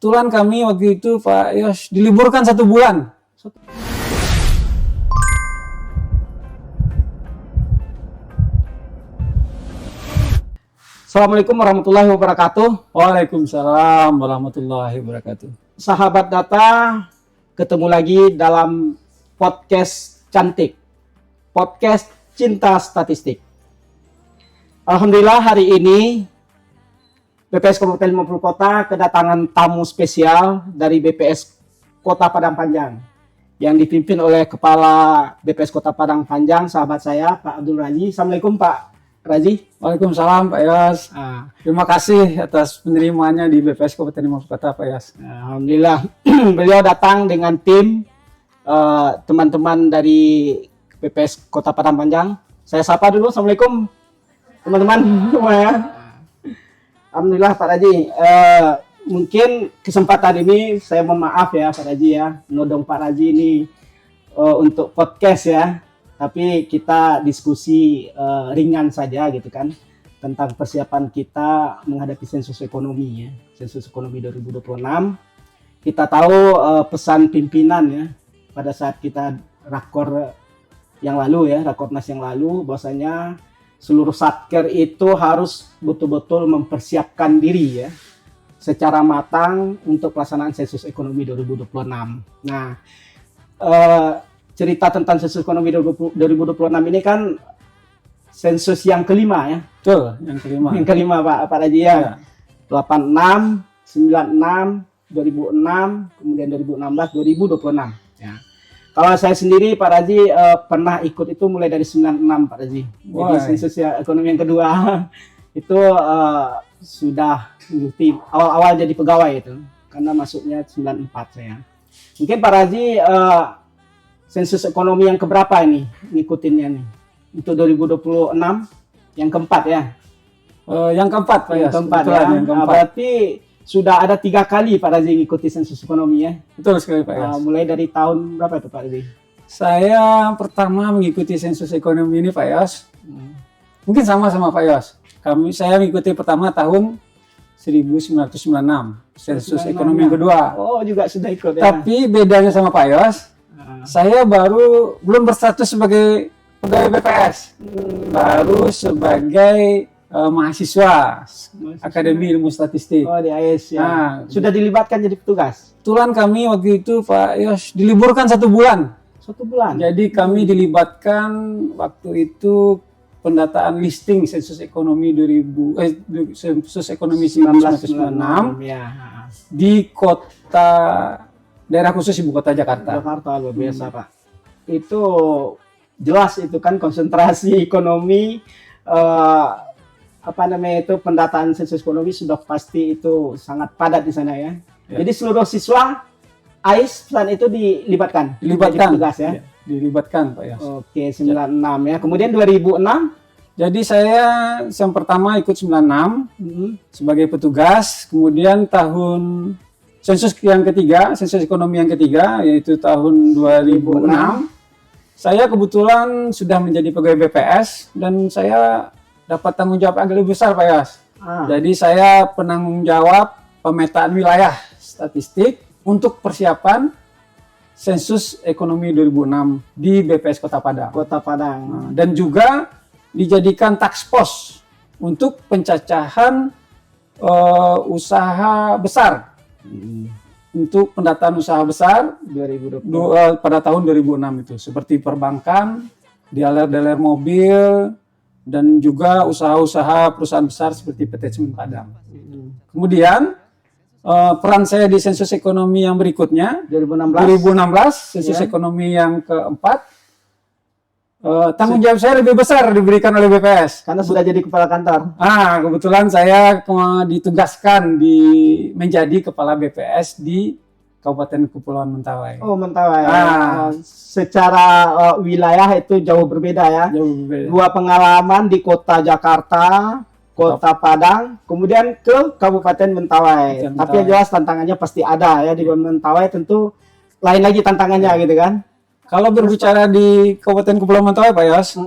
Kebetulan kami waktu itu Pak Yos diliburkan 1 bulan. Assalamualaikum warahmatullahi wabarakatuh. Waalaikumsalam warahmatullahi wabarakatuh. Sahabat data, ketemu lagi dalam podcast cantik, podcast cinta statistik. Alhamdulillah hari ini BPS Kabupaten Maupun Kota kedatangan tamu spesial dari BPS Kota Padang Panjang yang dipimpin oleh Kepala BPS Kota Padang Panjang, sahabat saya Pak Abdul Raji. Assalamualaikum Pak Raji. Waalaikumsalam Pak Yos. Terima kasih atas penerimaannya di BPS Kabupaten Maupun Kota Pak Yos. Alhamdulillah beliau datang dengan tim teman-teman dari BPS Kota Padang Panjang. Saya sapa dulu. Assalamualaikum teman-teman semua ya. Alhamdulillah Pak Raji. Mungkin kesempatan ini saya mohon maaf ya Pak Raji ya, nodong Pak Raji ini untuk podcast ya. Tapi kita diskusi ringan saja gitu kan tentang persiapan kita menghadapi sensus ekonomi ya. Sensus ekonomi 2026. Kita tahu pesan pimpinan ya pada saat kita rakor yang lalu ya, rakornas yang lalu, bahwasanya seluruh satker itu harus betul-betul mempersiapkan diri ya secara matang untuk pelaksanaan sensus ekonomi 2026. Nah, cerita tentang sensus ekonomi 2026 ini kan sensus yang kelima ya. Betul, yang kelima. Yang kelima Pak Raji ya. 86, 96, 2006, kemudian 2016, 2026 ya. Kalau saya sendiri Pak Raji pernah ikut itu mulai dari 96 Pak Raji. Jadi sensus ya, ekonomi yang kedua itu sudah mengikuti awal-awal jadi pegawai itu. Karena masuknya 94 saya. Mungkin Pak Raji sensus ekonomi yang keberapa ini ngikutinnya nih? Untuk 2026 yang keempat ya? Yang keempat Pak Yos. Yang keempat ya. Yang keempat. Berarti sudah ada 3 kali Pak Raji ngikuti sensus ekonomi ya? Betul sekali Pak Yos. Mulai dari tahun berapa itu Pak Raji? Saya pertama mengikuti sensus ekonomi ini Pak Yos. Mungkin sama Pak Yos. Saya mengikuti pertama tahun 1996. Sensus ekonomi yang kedua. Oh juga sudah ikut ya? Tapi bedanya sama Pak Yos, saya belum berstatus sebagai pegawai BPS. Baru sebagai mahasiswa Akademi Ilmu Statistik. Oh di AIS ya. Nah, sudah dilibatkan jadi petugas? Kebetulan kami waktu itu Pak Yos diliburkan 1 bulan. 1 bulan? Jadi kami dilibatkan waktu itu pendataan listing sensus ekonomi sensus ekonomi 1996 ya. Di kota daerah khusus ibu kota Jakarta. Jakarta luar biasa Pak. Itu jelas itu kan konsentrasi ekonomi pendataan sensus ekonomi sudah pasti itu sangat padat di sana ya. Jadi seluruh siswa AIS pesan itu dilibatkan petugas ya. Dilibatkan Pak Yos. Oke, 96 ya. Kemudian 2006. Jadi saya yang pertama ikut 96 sebagai petugas. Kemudian tahun sensus yang ketiga, sensus ekonomi yang ketiga yaitu tahun 2006. Saya kebetulan sudah menjadi pegawai BPS dan saya dapat tanggung jawab agak lebih besar Pak Yos. Jadi saya penanggung jawab pemetaan wilayah statistik untuk persiapan sensus ekonomi 2006 di BPS Kota Padang. Kota Padang. Dan juga dijadikan task force untuk pencacahan usaha besar. Untuk pendataan usaha besar 2020 pada tahun 2006 itu seperti perbankan, dealer-dealer mobil, dan juga usaha-usaha perusahaan besar seperti PT Semen Padang. Kemudian peran saya di sensus ekonomi yang berikutnya 2016 sensus ekonomi yang keempat, tanggung jawab saya lebih besar diberikan oleh BPS karena sudah jadi kepala kantor. Kebetulan saya ditugaskan menjadi kepala BPS di Kabupaten Kepulauan Mentawai. Oh Mentawai. Secara wilayah itu jauh berbeda ya. Jauh berbeda. 2 pengalaman di kota Jakarta, kota Padang, kemudian ke Kabupaten Mentawai. Tapi yang jelas tantangannya pasti ada ya di Mentawai, tentu lain lagi tantangannya gitu kan. Kalau berbicara di Kabupaten Kepulauan Mentawai Pak Yos,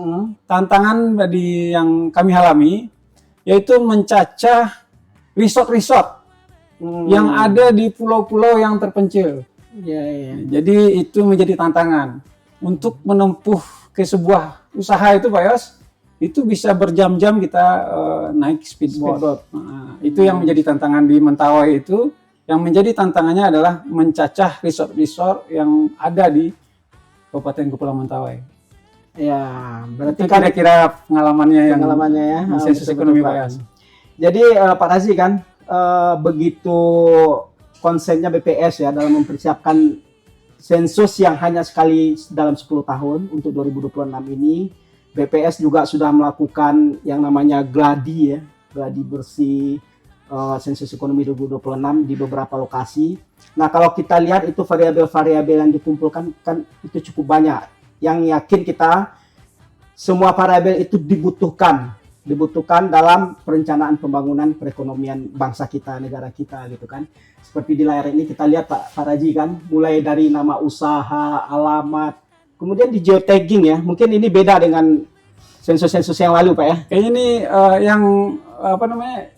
tantangan yang kami alami yaitu mencacah resort-resort yang ada di pulau-pulau yang terpencil. Jadi itu menjadi tantangan untuk menempuh ke sebuah usaha itu Pak Yos. Itu bisa berjam-jam kita naik speedboat. Nah, itu yang menjadi tantangan di Mentawai itu. Yang menjadi tantangannya adalah mencacah resort-resort yang ada di Kabupaten Kepulauan Mentawai. Ya, berarti itu kira-kira pengalamannya ya. Sensus ekonomi Pak Yos. Jadi Pak Razi kan begitu konsennya BPS ya dalam mempersiapkan sensus yang hanya sekali dalam 10 tahun untuk 2026 ini, BPS juga sudah melakukan yang namanya gladi ya, gladi bersih sensus ekonomi 2026 di beberapa lokasi. Nah, kalau kita lihat itu variabel-variabel yang dikumpulkan kan itu cukup banyak. Yang yakin kita semua variabel itu dibutuhkan dalam perencanaan pembangunan perekonomian bangsa kita, negara kita gitu kan. Seperti di layar ini kita lihat Pak Raji kan, mulai dari nama usaha, alamat, kemudian di geotagging ya. Mungkin ini beda dengan sensus-sensus yang lalu Pak ya. Kayaknya ini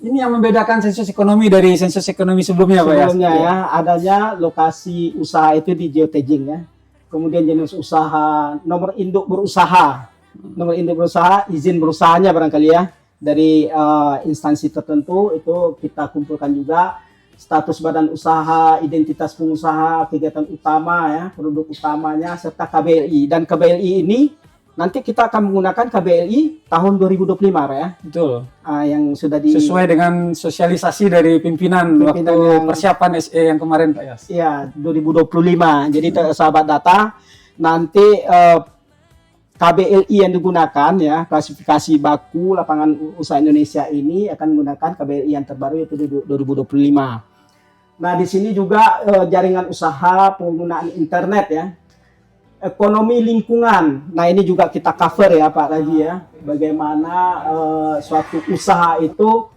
ini yang membedakan sensus ekonomi dari sensus ekonomi sebelumnya Pak ya. Sebelumnya ya, adanya lokasi usaha itu di geotagging ya. Kemudian jenis usaha, nomor induk berusaha, izin berusahanya barangkali ya dari instansi tertentu itu kita kumpulkan juga, status badan usaha, identitas pengusaha, kegiatan utama ya, produk utamanya, serta KBLI. Dan KBLI ini nanti kita akan menggunakan KBLI tahun 2025 Pak ya. Betul. Yang sudah sesuai dengan sosialisasi dari pimpinan waktu yang persiapan SE yang kemarin Pak Yas. Iya, 2025. Jadi sahabat data nanti KBLI yang digunakan ya, klasifikasi baku lapangan usaha Indonesia ini akan menggunakan KBLI yang terbaru yaitu 2025. Nah, di sini juga jaringan usaha, penggunaan internet ya. Ekonomi lingkungan. Nah, ini juga kita cover ya Pak Raji ya. Bagaimana suatu usaha itu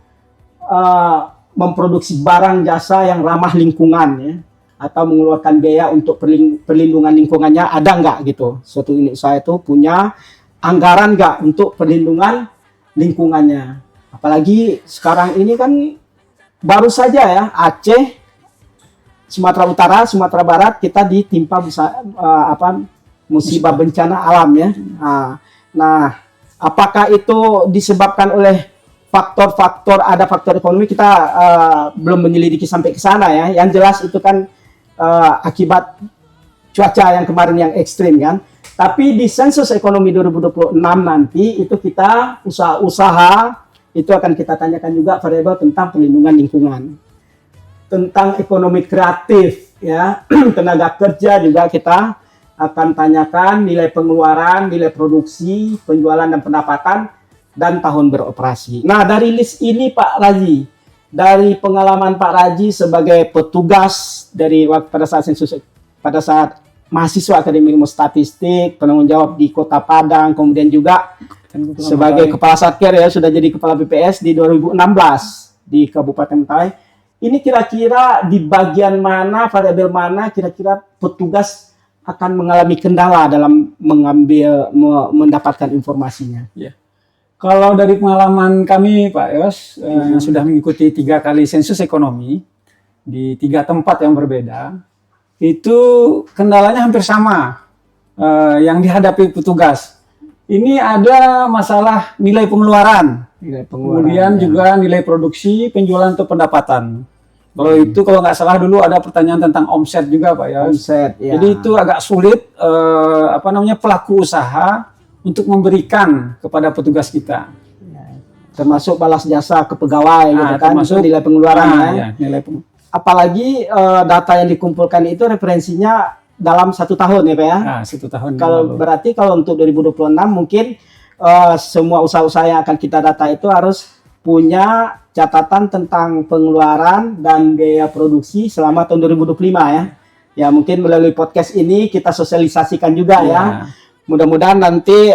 memproduksi barang jasa yang ramah lingkungan ya, atau mengeluarkan biaya untuk perlindungan lingkungannya ada nggak gitu. Suatu unit usaha itu punya anggaran nggak untuk perlindungan lingkungannya. Apalagi sekarang ini kan baru saja ya Aceh, Sumatera Utara, Sumatera Barat kita ditimpa musibah bencana alam ya. Nah, apakah itu disebabkan oleh faktor ekonomi kita belum menyelidiki sampai ke sana ya. Yang jelas itu kan akibat cuaca yang kemarin yang ekstrim kan. Tapi di sensus ekonomi 2026 nanti itu kita usaha-usaha itu akan kita tanyakan juga variabel tentang perlindungan lingkungan, tentang ekonomi kreatif ya, tenaga kerja juga kita akan tanyakan nilai pengeluaran, nilai produksi, penjualan dan pendapatan, dan tahun beroperasi. Nah, dari list ini Pak Raji, dari pengalaman Pak Raji sebagai petugas dari pada saat mahasiswa Akademi Ilmu Statistik, penanggung jawab di Kota Padang, kemudian juga sebagai Kepala Satker ya, sudah jadi Kepala BPS di 2016 di Kabupaten Mentawai. Ini kira-kira di bagian mana, variabel mana kira-kira petugas akan mengalami kendala dalam mendapatkan informasinya? Ya. Kalau dari pengalaman kami Pak Yos, sudah mengikuti 3 kali sensus ekonomi di 3 tempat yang berbeda, itu kendalanya hampir sama yang dihadapi petugas. Ini ada masalah nilai pengeluaran, kemudian juga nilai produksi, penjualan atau pendapatan. Kalau itu kalau nggak salah dulu ada pertanyaan tentang omset juga Pak ya. Omset, ya. Jadi itu agak sulit pelaku usaha untuk memberikan kepada petugas kita. Termasuk balas jasa ke pegawai gitu kan, termasuk nilai pengeluaran apalagi data yang dikumpulkan itu referensinya dalam 1 tahun ya Pak ya. 1 tahun. Berarti kalau untuk 2026 mungkin semua usaha-usaha yang akan kita data itu harus punya catatan tentang pengeluaran dan biaya produksi selama tahun 2025 ya. Ya mungkin melalui podcast ini kita sosialisasikan juga ya. Mudah-mudahan nanti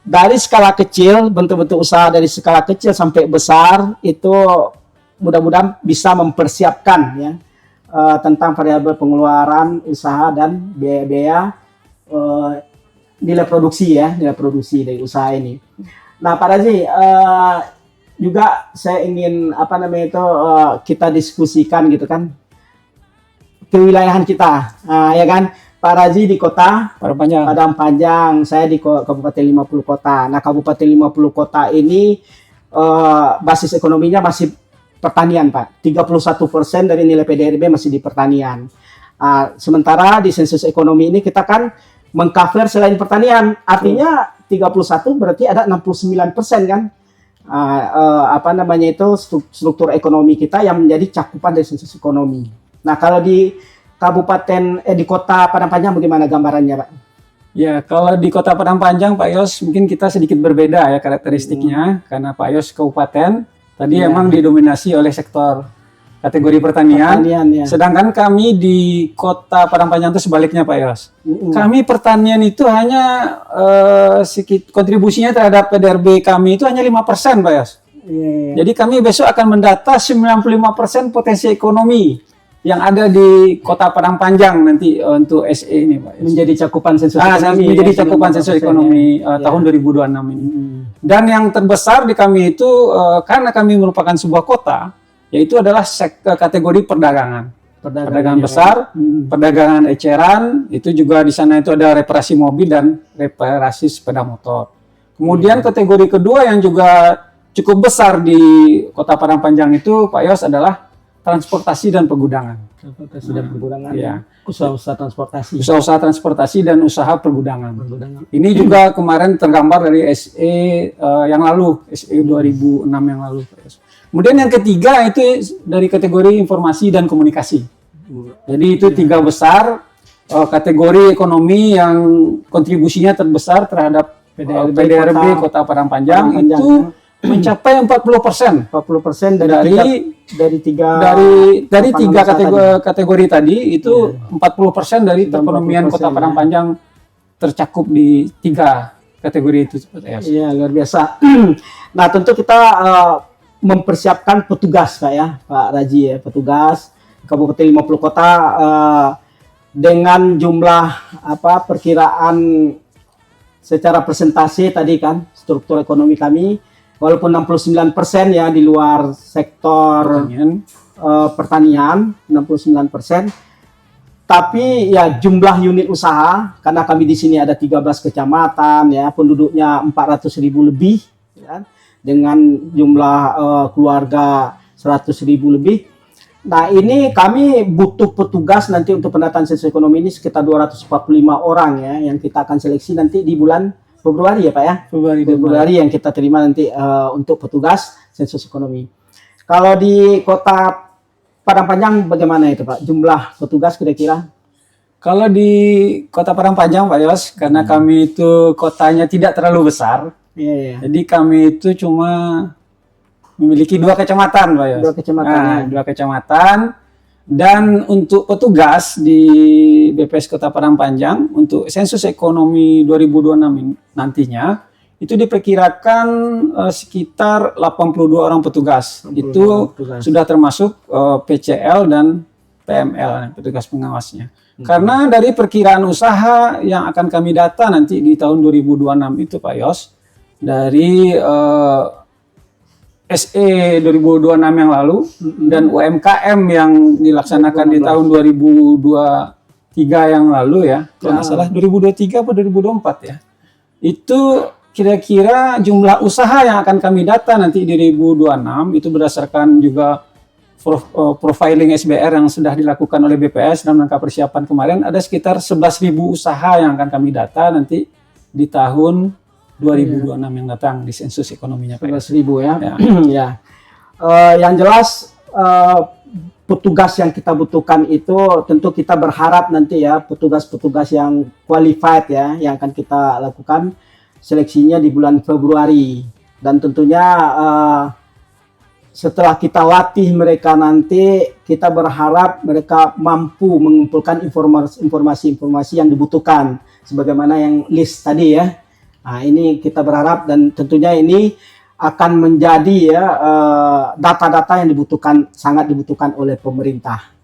dari skala kecil, bentuk-bentuk usaha dari skala kecil sampai besar itu mudah-mudahan bisa mempersiapkan ya tentang variabel pengeluaran usaha dan biaya-biaya nilai produksi ya, nilai produksi dari usaha ini. Nah Pak Razi, juga saya ingin apa namanya itu kita diskusikan gitu kan kewilayahan kita, ya kan Pak Raji di kota Padang Panjang. Padang Panjang, saya di Kabupaten 50 Kota. Nah, Kabupaten 50 Kota ini basis ekonominya masih pertanian, Pak. 31% dari nilai PDRB masih di pertanian. Sementara di sensus ekonomi ini kita kan mengcover selain pertanian, artinya 31 berarti ada 69% kan. Apa namanya itu struktur ekonomi kita yang menjadi cakupan dari sensus ekonomi. Nah, kalau di di kota Padang Panjang bagaimana gambarannya, Pak? Ya, kalau di Kota Padang Panjang, Pak Yos, mungkin kita sedikit berbeda ya karakteristiknya, karena Pak Yos kabupaten tadi emang didominasi oleh sektor kategori pertanian, ya. Sedangkan kami di Kota Padang Panjang itu sebaliknya, Pak Yos. Kami pertanian itu hanya kontribusinya terhadap PDRB kami itu hanya 5%, Pak Yos. Jadi kami besok akan mendata 95% potensi ekonomi yang ada di Kota Padang Panjang nanti untuk SE ini, Pak. Menjadi cakupan sensus ekonomi. Menjadi cakupan sensus ekonomi tahun 2026 ini. Dan yang terbesar di kami itu karena kami merupakan sebuah kota, yaitu adalah kategori perdagangan. Perdagangan besar, perdagangan eceran, itu juga di sana itu ada reparasi mobil dan reparasi sepeda motor. Kemudian kategori kedua yang juga cukup besar di Kota Padang Panjang itu, Pak Yos, adalah transportasi dan pergudangan. Transportasi dan pergudangan. Ya. Usaha-usaha transportasi. Usaha-usaha transportasi dan usaha pergudangan. Ini juga kemarin tergambar dari SE yang lalu, SE 2006 yang lalu. Kemudian yang ketiga itu dari kategori informasi dan komunikasi. Jadi itu tiga besar kategori ekonomi yang kontribusinya terbesar terhadap PDRB Kota Padang Panjang itu mencapai 40%. 40% dari tiga kategori tadi itu 40% dari perekonomian Kota Padang Panjang tercakup di tiga kategori itu. Iya, luar biasa. Nah, tentu kita mempersiapkan petugas, Pak ya, Pak Raji ya, petugas Kabupaten 50 Kota dengan jumlah perkiraan secara persentase tadi kan struktur ekonomi kami walaupun 69% ya di luar sektor pertanian 69%, tapi ya jumlah unit usaha karena kami di sini ada 13 kecamatan ya, penduduknya 400.000 lebih ya, dengan jumlah keluarga 100.000 lebih. Nah, ini kami butuh petugas nanti untuk pendataan sensus ekonomi ini sekitar 245 orang ya yang kita akan seleksi nanti di bulan Februari ya, Pak ya. Februari yang kita terima nanti untuk petugas sensus ekonomi. Kalau di Kota Padang Panjang bagaimana itu, Pak? Jumlah petugas kira-kira? Kalau di Kota Padang Panjang, Pak Yos, karena kami itu kotanya tidak terlalu besar. Jadi kami itu cuma memiliki 2 kecamatan, Pak Yos. 2 kecamatan. 2 kecamatan. Dan untuk petugas di BPS Kota Padang Panjang untuk sensus ekonomi 2026 nantinya itu diperkirakan sekitar 82 orang petugas. Itu sudah termasuk PCL dan PML, petugas pengawasnya. Karena dari perkiraan usaha yang akan kami data nanti di tahun 2026 itu, Pak Yos, dari SE 2026 yang lalu dan UMKM yang dilaksanakan di tahun 2023 yang lalu ya, kalau nggak salah 2023 atau 2024 ya, itu kira-kira jumlah usaha yang akan kami data nanti di 2026 itu berdasarkan juga profiling SBR yang sudah dilakukan oleh BPS dalam rangka persiapan kemarin, ada sekitar 11.000 usaha yang akan kami data nanti di tahun 2026 yang datang di sensus ekonominya, Pak. 11.000 ya. Ya. Yang jelas petugas yang kita butuhkan itu tentu kita berharap nanti ya petugas-petugas yang qualified ya yang akan kita lakukan seleksinya di bulan Februari, dan tentunya setelah kita latih mereka nanti kita berharap mereka mampu mengumpulkan informasi-informasi yang dibutuhkan sebagaimana yang list tadi ya. Nah, ini kita berharap dan tentunya ini akan menjadi ya data-data yang sangat dibutuhkan oleh pemerintah.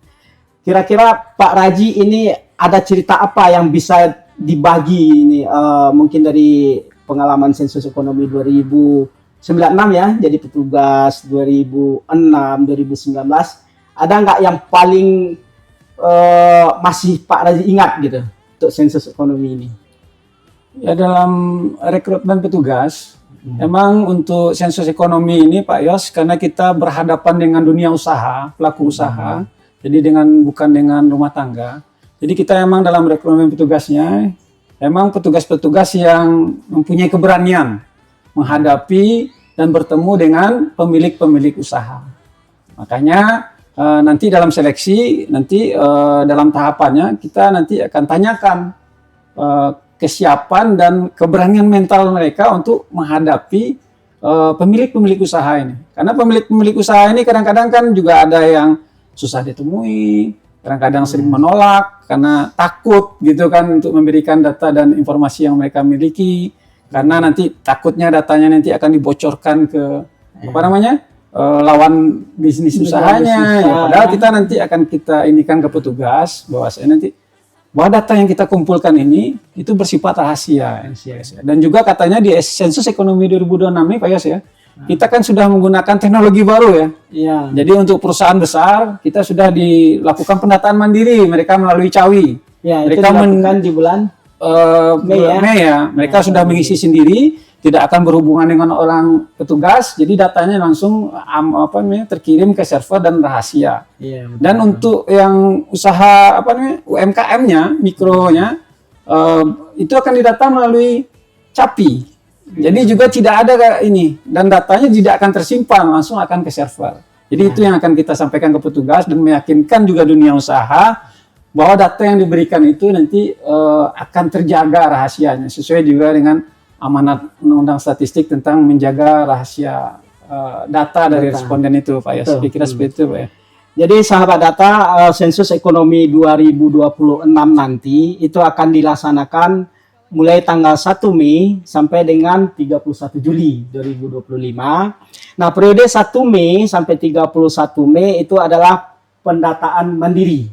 Kira-kira Pak Raji ini ada cerita apa yang bisa dibagi ini mungkin dari pengalaman sensus ekonomi 2025 96 ya, jadi petugas 2006, 2019. Ada nggak yang paling masih Pak Razi ingat gitu untuk sensus ekonomi ini? Ya, dalam rekrutmen petugas, emang untuk sensus ekonomi ini Pak Yos, karena kita berhadapan dengan dunia usaha, pelaku usaha, jadi bukan dengan rumah tangga. Jadi kita emang dalam rekrutmen petugasnya, emang petugas-petugas yang mempunyai keberanian menghadapi dan bertemu dengan pemilik-pemilik usaha. Makanya nanti dalam seleksi, dalam tahapannya kita nanti akan tanyakan kesiapan dan keberanian mental mereka untuk menghadapi pemilik-pemilik usaha ini. Karena pemilik-pemilik usaha ini kadang-kadang kan juga ada yang susah ditemui, kadang-kadang sering menolak karena takut gitu kan untuk memberikan data dan informasi yang mereka miliki. Karena nanti takutnya datanya nanti akan dibocorkan ke lawan bisnis usahanya. Ya, padahal kita nanti akan indikan ke petugas bahwa data yang kita kumpulkan ini itu bersifat rahasia. Dan juga katanya di sensus ekonomi 2026 ini Pak Yos ya, kita kan sudah menggunakan teknologi baru ya. Iya. Jadi untuk perusahaan besar kita sudah dilakukan pendataan mandiri, mereka melalui Cawi. Ya, mereka itu dilakukan di bulan Mei ya. Mereka sudah mengisi sendiri, tidak akan berhubungan dengan orang petugas, jadi datanya langsung terkirim ke server dan rahasia. Iya, dan untuk yang usaha UMKM-nya, mikronya, itu akan didata melalui Capi. Jadi juga tidak ada ini, dan datanya tidak akan tersimpan, langsung akan ke server. Jadi itu yang akan kita sampaikan ke petugas dan meyakinkan juga dunia usaha bahwa data yang diberikan itu nanti akan terjaga rahasianya sesuai juga dengan amanat Undang-Undang Statistik tentang menjaga rahasia data dari responden itu, Pak ya. Saya kira seperti itu, Pak ya. Jadi sahabat data, sensus ekonomi 2026 nanti itu akan dilaksanakan mulai tanggal 1 Mei sampai dengan 31 Juli 2025. Nah, periode 1 Mei sampai 31 Mei itu adalah pendataan mandiri.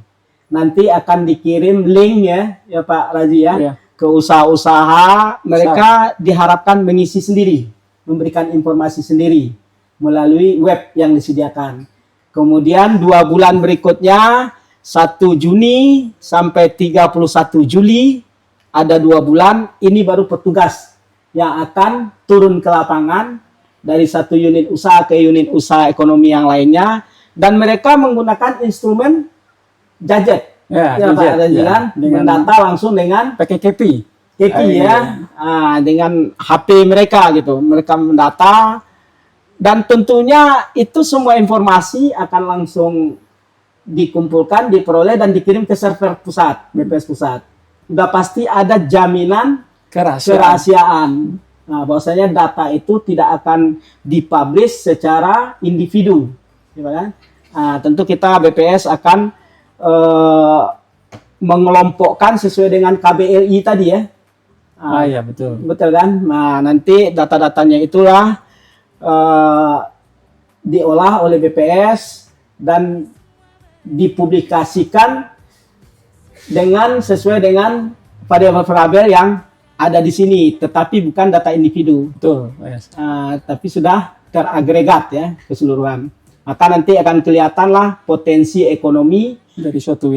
Nanti akan dikirim linknya ya Pak Razi ya. Ke usaha-usaha, mereka diharapkan mengisi sendiri, memberikan informasi sendiri melalui web yang disediakan. Kemudian 2 bulan berikutnya, 1 Juni sampai 31 Juli, ada 2 bulan, ini baru petugas yang akan turun ke lapangan dari satu unit usaha ke unit usaha ekonomi yang lainnya, dan mereka menggunakan instrumen gadget. Ya, Pak Razi kan, mendata langsung dengan pakai KPI ya, dengan HP mereka gitu. Mereka mendata dan tentunya itu semua informasi akan langsung dikumpulkan, diperoleh dan dikirim ke server pusat, BPS pusat. Udah pasti ada jaminan kerahasiaan. Nah, bahwasanya data itu tidak akan dipublish secara individu, gitu kan? Nah, tentu kita BPS akan mengelompokkan sesuai dengan KBLI tadi ya. Iya betul. Betul kan? Nah, nanti data-datanya itulah diolah oleh BPS dan dipublikasikan sesuai dengan variabel-variabel yang ada di sini, tetapi bukan data individu. Betul. Yes. Tapi sudah teragregat ya keseluruhan. Maka nanti akan kelihatanlah potensi ekonomi dari suatu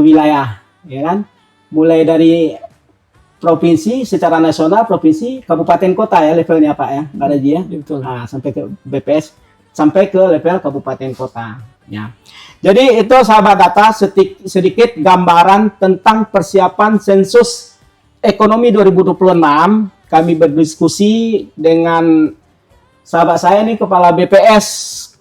wilayah, ya kan? Mulai dari provinsi secara nasional, provinsi, kabupaten, kota ya levelnya Pak ya, Pak Raji ya. Betul. Nah, sampai ke BPS, sampai ke level kabupaten kota. Ya. Jadi itu sahabat data sedikit gambaran tentang persiapan sensus ekonomi 2026. Kami berdiskusi dengan sahabat saya nih, Kepala BPS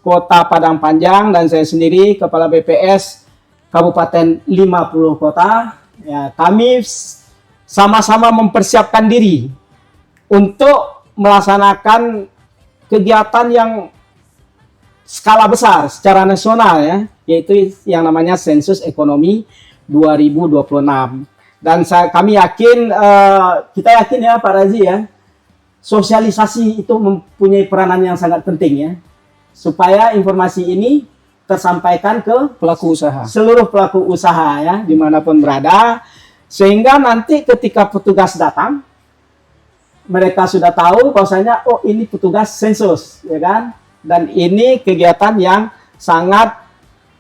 Kota Padang Panjang, dan saya sendiri Kepala BPS Kabupaten 50 Kota. Ya, kami sama-sama mempersiapkan diri untuk melaksanakan kegiatan yang skala besar secara nasional ya, yaitu yang namanya sensus ekonomi 2026. Dan kami yakin, kita yakin ya Pak Razi ya, sosialisasi itu mempunyai peranan yang sangat penting ya, supaya informasi ini tersampaikan ke pelaku usaha, seluruh pelaku usaha ya, dimanapun berada, sehingga nanti ketika petugas datang, mereka sudah tahu bahwasanya oh ini petugas sensus, ya kan? Dan ini kegiatan yang sangat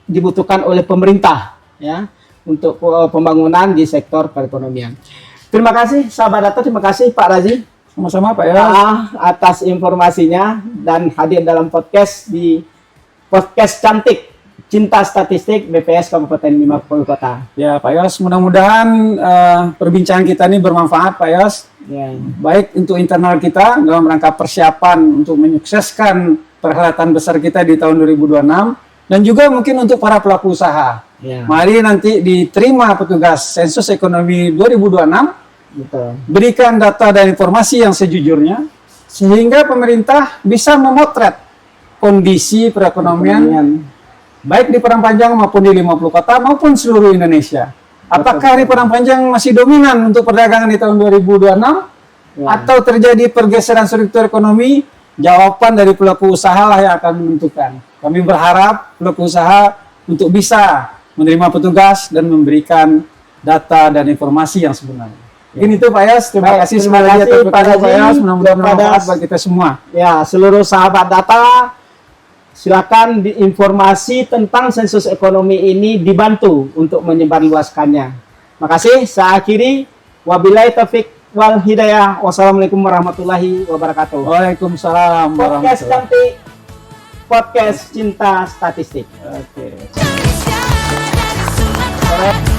dibutuhkan oleh pemerintah, ya, untuk pembangunan di sektor perekonomian. Terima kasih sahabat data, terima kasih Pak Razi. Sama-sama Pak Yos. Atas informasinya dan hadir dalam podcast di podcast cantik Cinta Statistik BPS Kabupaten 50 Kota. Ya Pak Yos, mudah-mudahan perbincangan kita ini bermanfaat Pak Yos. Ya. Baik untuk internal kita dalam rangka persiapan untuk menyukseskan perhelatan besar kita di tahun 2026 dan juga mungkin untuk para pelaku usaha. Ya. Mari nanti diterima petugas sensus ekonomi 2026. Betul. Berikan data dan informasi yang sejujurnya sehingga pemerintah bisa memotret kondisi perekonomian baik di Padang Panjang maupun di 50 kota maupun seluruh Indonesia. Apakah di Padang Panjang masih dominan untuk perdagangan di tahun 2026 atau terjadi pergeseran struktur ekonomi? Jawaban dari pelaku usaha lah yang akan menentukan. Kami berharap pelaku usaha untuk bisa menerima petugas dan memberikan data dan informasi yang sebenarnya. Ini itu Pak Yos, terima kasih sekali lagi atas Pak Yos, mudah-mudahan bermanfaat bagi kita semua. Ya, seluruh sahabat data, silakan informasi tentang sensus ekonomi ini dibantu untuk menyebarluaskannya. Makasih, saya akhiri. Wabillahi taufik wal hidayah. Wassalamualaikum warahmatullahi wabarakatuh. Waalaikumsalam Podcast warahmatullahi cantik, podcast cinta statistik. wabarakatuh. Oke.